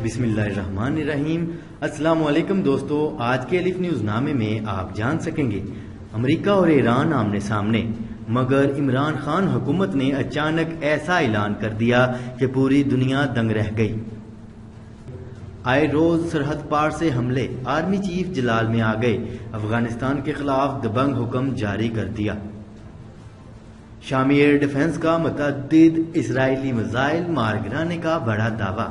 بسم اللہ الرحمن الرحیم۔ السلام علیکم دوستو، آج کے الف نیوز نامے میں آپ جان سکیں گے امریکہ اور ایران آمنے سامنے، مگر عمران خان حکومت نے اچانک ایسا اعلان کر دیا کہ پوری دنیا دنگ رہ گئی۔ آئے روز سرحد پار سے حملے، آرمی چیف جلال میں آ گئے، افغانستان کے خلاف دبنگ حکم جاری کر دیا۔ شامی ایئر ڈیفنس کا متعدد اسرائیلی میزائل مار گرانے کا بڑا دعویٰ۔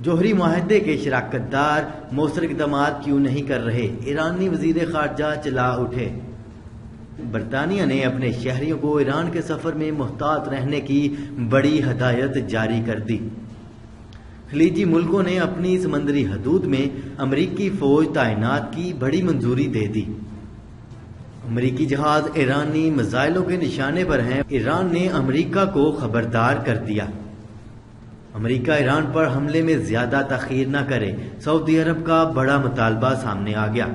جوہری معاہدے کے شراکت دار مؤثر اقدامات کیوں نہیں کر رہے، ایرانی وزیر خارجہ چلا اٹھے۔ برطانیہ نے اپنے شہریوں کو ایران کے سفر میں محتاط رہنے کی بڑی ہدایت جاری کر دی۔ خلیجی ملکوں نے اپنی سمندری حدود میں امریکی فوج تعینات کی بڑی منظوری دے دی۔ امریکی جہاز ایرانی میزائلوں کے نشانے پر ہیں، ایران نے امریکہ کو خبردار کر دیا۔ امریکہ ایران پر حملے میں زیادہ تاخیر نہ کرے، سعودی عرب کا بڑا مطالبہ سامنے آ گیا۔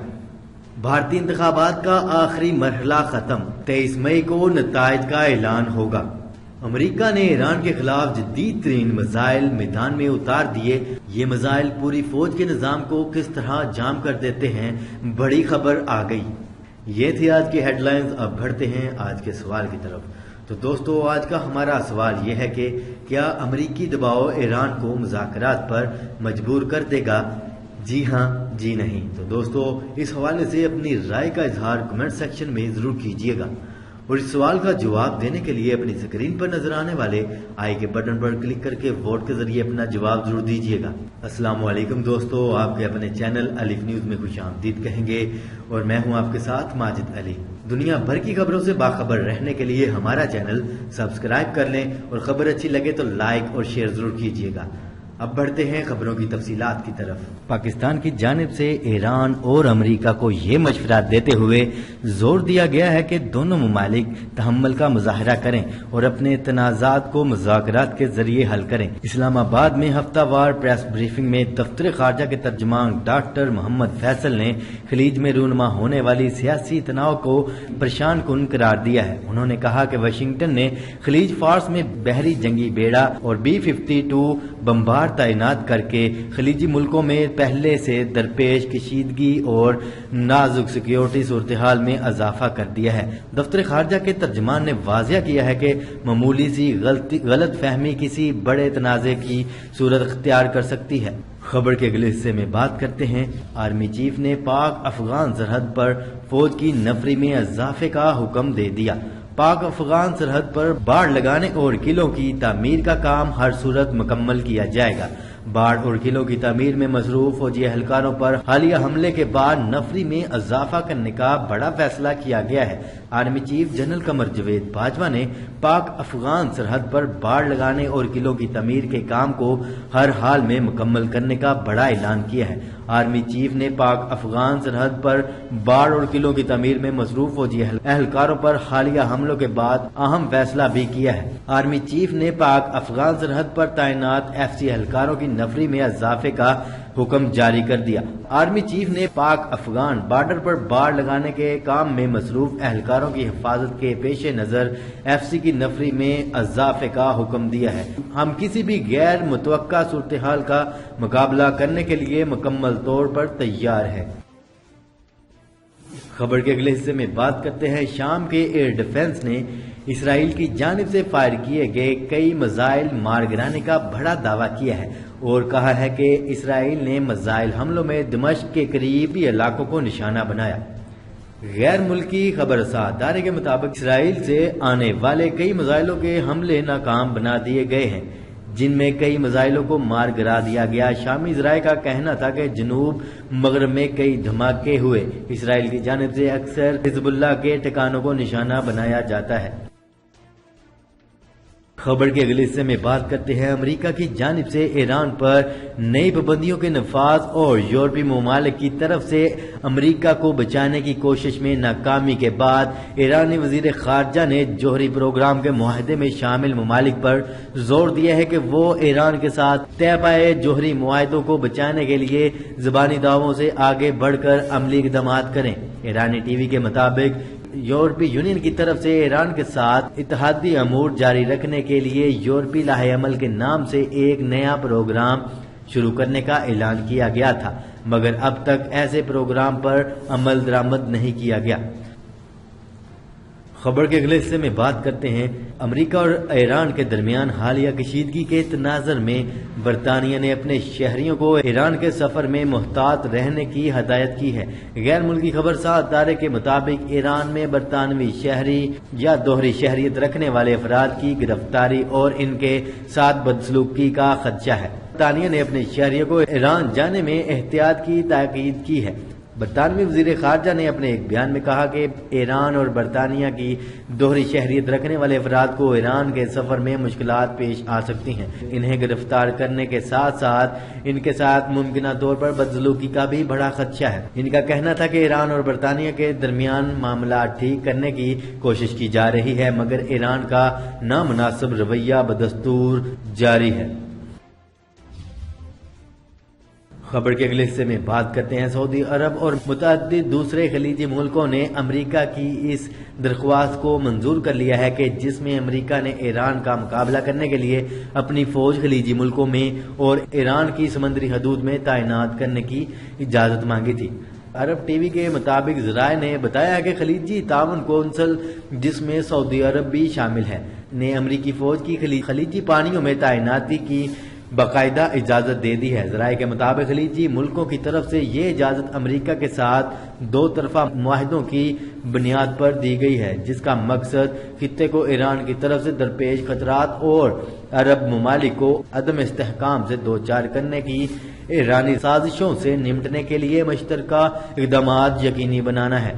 بھارتی انتخابات کا آخری مرحلہ ختم، 23 مئی کو نتائج کا اعلان ہوگا۔ امریکہ نے ایران کے خلاف جدید ترین میزائل میدان میں اتار دیے۔ یہ میزائل پوری فوج کے نظام کو کس طرح جام کر دیتے ہیں، بڑی خبر آ گئی۔ یہ تھی آج کی ہیڈ لائنز۔ اب بڑھتے ہیں آج کے سوال کی طرف۔ تو دوستو، آج کا ہمارا سوال یہ ہے کہ کیا امریکی دباؤ ایران کو مذاکرات پر مجبور کر دے گا؟ جی ہاں، جی نہیں؟ تو دوستو، اس حوالے سے اپنی رائے کا اظہار کمنٹ سیکشن میں ضرور کیجیے گا، اور اس سوال کا جواب دینے کے لیے اپنی اسکرین پر نظر آنے والے آئی کے بٹن پر کلک کر کے ووٹ کے ذریعے اپنا جواب ضرور دیجیے گا۔ السلام علیکم دوستو، آپ کے اپنے چینل الف نیوز میں خوش آمدید کہیں گے، اور میں ہوں آپ کے ساتھ ماجد علی۔ دنیا بھر کی خبروں سے باخبر رہنے کے لیے ہمارا چینل سبسکرائب کر لیں، اور خبر اچھی لگے تو لائک اور شیئر ضرور کیجیے گا۔ اب بڑھتے ہیں خبروں کی تفصیلات کی طرف۔ پاکستان کی جانب سے ایران اور امریکہ کو یہ مشورہ دیتے ہوئے زور دیا گیا ہے کہ دونوں ممالک تحمل کا مظاہرہ کریں اور اپنے تنازعات کو مذاکرات کے ذریعے حل کریں۔ اسلام آباد میں ہفتہ وار پریس بریفنگ میں دفتر خارجہ کے ترجمان ڈاکٹر محمد فیصل نے خلیج میں رونما ہونے والی سیاسی تناؤ کو پریشان کن قرار دیا ہے۔ انہوں نے کہا کہ واشنگٹن نے خلیج فارس میں بحری جنگی بیڑا اور B-52 بمبار تعینات کر کے خلیجی ملکوں میں پہلے سے درپیش کشیدگی اور نازک سیکیورٹی صورتحال میں اضافہ کر دیا ہے۔ دفتر خارجہ کے ترجمان نے واضح کیا ہے کہ معمولی سی غلط فہمی کسی بڑے تنازع کی صورت اختیار کر سکتی ہے۔ خبر کے اگلے حصے میں بات کرتے ہیں۔ آرمی چیف نے پاک افغان سرحد پر فوج کی نفری میں اضافے کا حکم دے دیا۔ پاک افغان سرحد پر باڑ لگانے اور قلعوں کی تعمیر کا کام ہر صورت مکمل کیا جائے گا۔ باڑ اور قلعوں کی تعمیر میں مصروف فوجی اہلکاروں پر حالیہ حملے کے بعد نفری میں اضافہ کرنے کا بڑا فیصلہ کیا گیا ہے۔ Army chief general Qamar Javed Bajwa نے پاک افغان سرحد پر باڑ لگانے اور قلعوں کی تعمیر کے کام کو ہر حال میں مکمل کرنے کا بڑا اعلان کیا ہے۔ آرمی چیف نے پاک افغان سرحد پر باڑ اور قلعوں کی تعمیر میں مصروف فوجی اہلکاروں پر حالیہ حملوں کے بعد اہم فیصلہ بھی کیا ہے۔ آرمی چیف نے پاک افغان سرحد پر تعینات FC اہلکاروں کی نفری میں اضافے کا حکم جاری کر دیا۔ آرمی چیف نے پاک افغان بارڈر پر باڑ لگانے کے کام میں مصروف اہلکاروں کی حفاظت کے پیش نظر FC کی نفری میں اضافے کا حکم دیا ہے۔ ہم کسی بھی غیر متوقع صورتحال کا مقابلہ کرنے کے لیے مکمل طور پر تیار ہیں۔ خبر کے اگلے حصے میں بات کرتے ہیں۔ شام کے ایئر ڈیفنس نے اسرائیل کی جانب سے فائر کیے گئے کئی میزائل مار گرانے کا بڑا دعویٰ کیا ہے، اور کہا ہے کہ اسرائیل نے میزائل حملوں میں دمشق کے قریبی علاقوں کو نشانہ بنایا۔ غیر ملکی خبر رساں ادارے کے مطابق اسرائیل سے آنے والے کئی میزائلوں کے حملے ناکام بنا دیے گئے ہیں، جن میں کئی میزائلوں کو مار گرا دیا گیا۔ شامی ذرائع کا کہنا تھا کہ جنوب مغرب میں کئی دھماکے ہوئے۔ اسرائیل کی جانب سے اکثر حزب اللہ کے ٹھکانوں کو نشانہ بنایا جاتا ہے۔ خبر کے اگلے حصے میں بات کرتے ہیں۔ امریکہ کی جانب سے ایران پر نئی پابندیوں کے نفاذ اور یورپی ممالک کی طرف سے امریکہ کو بچانے کی کوشش میں ناکامی کے بعد ایرانی وزیر خارجہ نے جوہری پروگرام کے معاہدے میں شامل ممالک پر زور دیا ہے کہ وہ ایران کے ساتھ طے پائے جوہری معاہدوں کو بچانے کے لیے زبانی دعووں سے آگے بڑھ کر عملی اقدامات کریں۔ ایرانی ٹی وی کے مطابق یورپی یونین کی طرف سے ایران کے ساتھ اتحادی امور جاری رکھنے کے لیے یورپی لاہ عمل کے نام سے ایک نیا پروگرام شروع کرنے کا اعلان کیا گیا تھا، مگر اب تک ایسے پروگرام پر عمل درآمد نہیں کیا گیا۔ خبر کے اگلے حصے میں بات کرتے ہیں امریکہ اور ایران کے درمیان حالیہ کشیدگی کے تناظر میں برطانیہ نے اپنے شہریوں کو ایران کے سفر میں محتاط رہنے کی ہدایت کی ہے۔ غیر ملکی خبرساز ادارے کے مطابق ایران میں برطانوی شہری یا دوہری شہریت رکھنے والے افراد کی گرفتاری اور ان کے ساتھ بدسلوکی کا خدشہ ہے۔ برطانیہ نے اپنے شہریوں کو ایران جانے میں احتیاط کی تاکید کی ہے۔ برطانوی وزیر خارجہ نے اپنے ایک بیان میں کہا کہ ایران اور برطانیہ کی دوہری شہریت رکھنے والے افراد کو ایران کے سفر میں مشکلات پیش آ سکتی ہیں۔ انہیں گرفتار کرنے کے ساتھ ساتھ ان کے ساتھ ممکنہ طور پر بدسلوکی کا بھی بڑا خدشہ ہے۔ ان کا کہنا تھا کہ ایران اور برطانیہ کے درمیان معاملات ٹھیک کرنے کی کوشش کی جا رہی ہے، مگر ایران کا نامناسب رویہ بدستور جاری ہے۔ خبر کے اگلے حصے میں بات کرتے ہیں سعودی عرب اور متعدد دوسرے خلیجی ملکوں نے امریکہ کی اس درخواست کو منظور کر لیا ہے کہ جس میں امریکہ نے ایران کا مقابلہ کرنے کے لیے اپنی فوج خلیجی ملکوں میں اور ایران کی سمندری حدود میں تعینات کرنے کی اجازت مانگی تھی۔ عرب ٹی وی کے مطابق ذرائع نے بتایا کہ خلیجی تعاون کونسل، جس میں سعودی عرب بھی شامل ہے، نے امریکی فوج کی خلیجی پانیوں میں تعیناتی کی باقاعدہ اجازت دے دی ہے۔ ذرائع کے مطابق خلیجی ملکوں کی طرف سے یہ اجازت امریکہ کے ساتھ دو طرفہ معاہدوں کی بنیاد پر دی گئی ہے، جس کا مقصد خطے کو ایران کی طرف سے درپیش خطرات اور عرب ممالک کو عدم استحکام سے دوچار کرنے کی ایرانی سازشوں سے نمٹنے کے لیے مشترکہ اقدامات یقینی بنانا ہے۔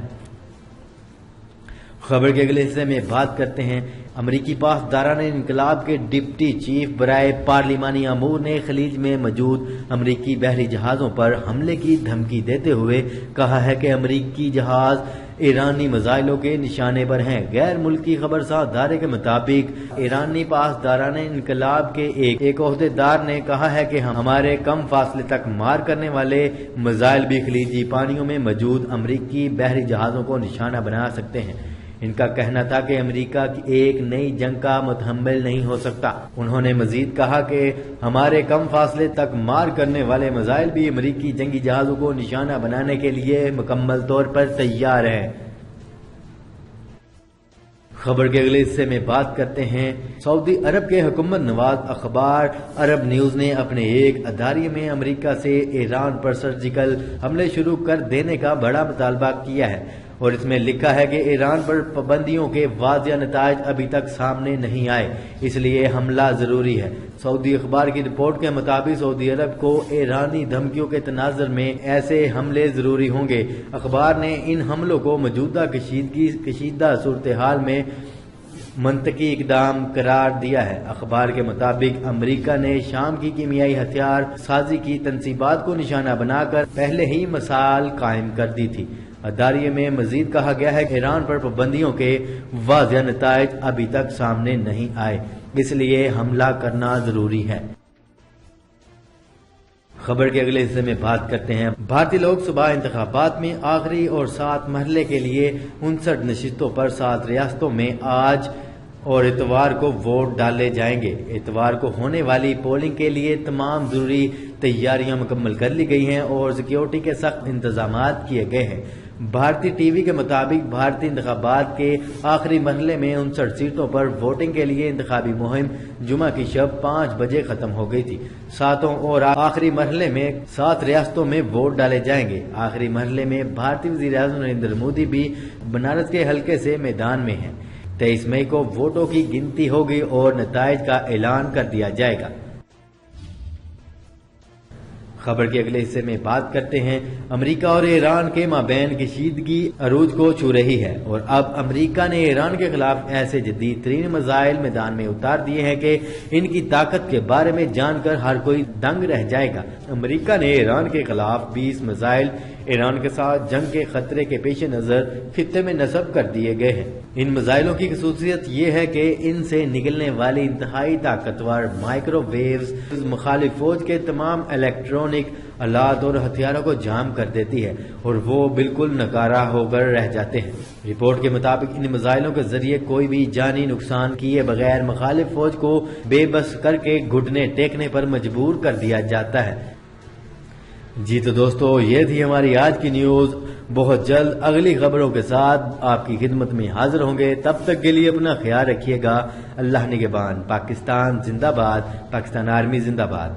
خبر کے اگلے حصے میں بات کرتے ہیں امریکی پاسداران انقلاب کے ڈپٹی چیف برائے پارلیمانی امور نے خلیج میں موجود امریکی بحری جہازوں پر حملے کی دھمکی دیتے ہوئے کہا ہے کہ امریکی جہاز ایرانی میزائلوں کے نشانے پر ہیں۔ غیر ملکی خبرساز ادارے کے مطابق ایرانی پاسداران انقلاب کے ایک عہدیدار نے کہا ہے کہ ہمارے کم فاصلے تک مار کرنے والے میزائل بھی خلیجی پانیوں میں موجود امریکی بحری جہازوں کو نشانہ بنا سکتے ہیں۔ ان کا کہنا تھا کہ امریکہ کی ایک نئی جنگ کا متحمل نہیں ہو سکتا۔ انہوں نے مزید کہا کہ ہمارے کم فاصلے تک مار کرنے والے میزائل بھی امریکی جنگی جہازوں کو نشانہ بنانے کے لیے مکمل طور پر تیار ہیں۔ خبر کے اگلے حصے میں بات کرتے ہیں سعودی عرب کے حکومت نواز اخبار عرب نیوز نے اپنے ایک اداریے میں امریکہ سے ایران پر سرجیکل حملے شروع کر دینے کا بڑا مطالبہ کیا ہے، اور اس میں لکھا ہے کہ ایران پر پابندیوں کے واضح نتائج ابھی تک سامنے نہیں آئے، اس لیے حملہ ضروری ہے۔ سعودی اخبار کی رپورٹ کے مطابق سعودی عرب کو ایرانی دھمکیوں کے تناظر میں ایسے حملے ضروری ہوں گے۔ اخبار نے ان حملوں کو موجودہ کشیدہ صورتحال میں منطقی اقدام قرار دیا ہے۔ اخبار کے مطابق امریکہ نے شام کی کیمیائی ہتھیار سازی کی تنصیبات کو نشانہ بنا کر پہلے ہی مسائل قائم کر دی تھی۔ اداریے میں مزید کہا گیا ہے کہ ایران پر پابندیوں کے واضح نتائج ابھی تک سامنے نہیں آئے، اس لیے حملہ کرنا ضروری ہے۔ خبر کے اگلے حصے میں بات کرتے ہیں بھارتی لوک سبھا انتخابات میں آخری اور 7 مرحلے کے لیے 59 نشستوں پر 7 ریاستوں میں آج اور اتوار کو ووٹ ڈالے جائیں گے۔ اتوار کو ہونے والی پولنگ کے لیے تمام ضروری تیاریاں مکمل کر لی گئی ہیں اور سیکیورٹی کے سخت انتظامات کیے گئے ہیں۔ بھارتی ٹی وی کے مطابق بھارتی انتخابات کے آخری مرحلے میں 59 سیٹوں پر ووٹنگ کے لیے انتخابی مہم جمعہ کی شب 5 بجے ختم ہو گئی تھی۔ 7 اور آخری مرحلے میں 7 ریاستوں میں ووٹ ڈالے جائیں گے۔ آخری مرحلے میں بھارتی وزیر اعظم نریندر مودی بھی بنارس کے حلقے سے میدان میں ہیں۔ 23 مئی کو ووٹوں کی گنتی ہوگی اور نتائج کا اعلان کر دیا جائے گا۔ خبر کے اگلے حصے میں بات کرتے ہیں امریکہ اور ایران کے مابین کشیدگی عروج کو چھو رہی ہے، اور اب امریکہ نے ایران کے خلاف ایسے جدید ترین میزائل میدان میں اتار دیے ہیں کہ ان کی طاقت کے بارے میں جان کر ہر کوئی دنگ رہ جائے گا۔ امریکہ نے ایران کے خلاف 20 میزائل ایران کے ساتھ جنگ کے خطرے کے پیش نظر خطے میں نصب کر دیے گئے ہیں۔ ان میزائلوں کی خصوصیت یہ ہے کہ ان سے نکلنے والی انتہائی طاقتور مائکرو ویوز مخالف فوج کے تمام الیکٹرانک آلات اور ہتھیاروں کو جام کر دیتی ہے اور وہ بالکل ناکارہ ہو کر رہ جاتے ہیں۔ رپورٹ کے مطابق ان میزائلوں کے ذریعے کوئی بھی جانی نقصان کیے بغیر مخالف فوج کو بے بس کر کے گھٹنے ٹیکنے پر مجبور کر دیا جاتا ہے۔ جی تو دوستو، یہ تھی ہماری آج کی نیوز۔ بہت جلد اگلی خبروں کے ساتھ آپ کی خدمت میں حاضر ہوں گے۔ تب تک کے لیے اپنا خیال رکھیے گا۔ اللہ نگہبان۔ پاکستان زندہ باد، پاکستان آرمی زندہ باد۔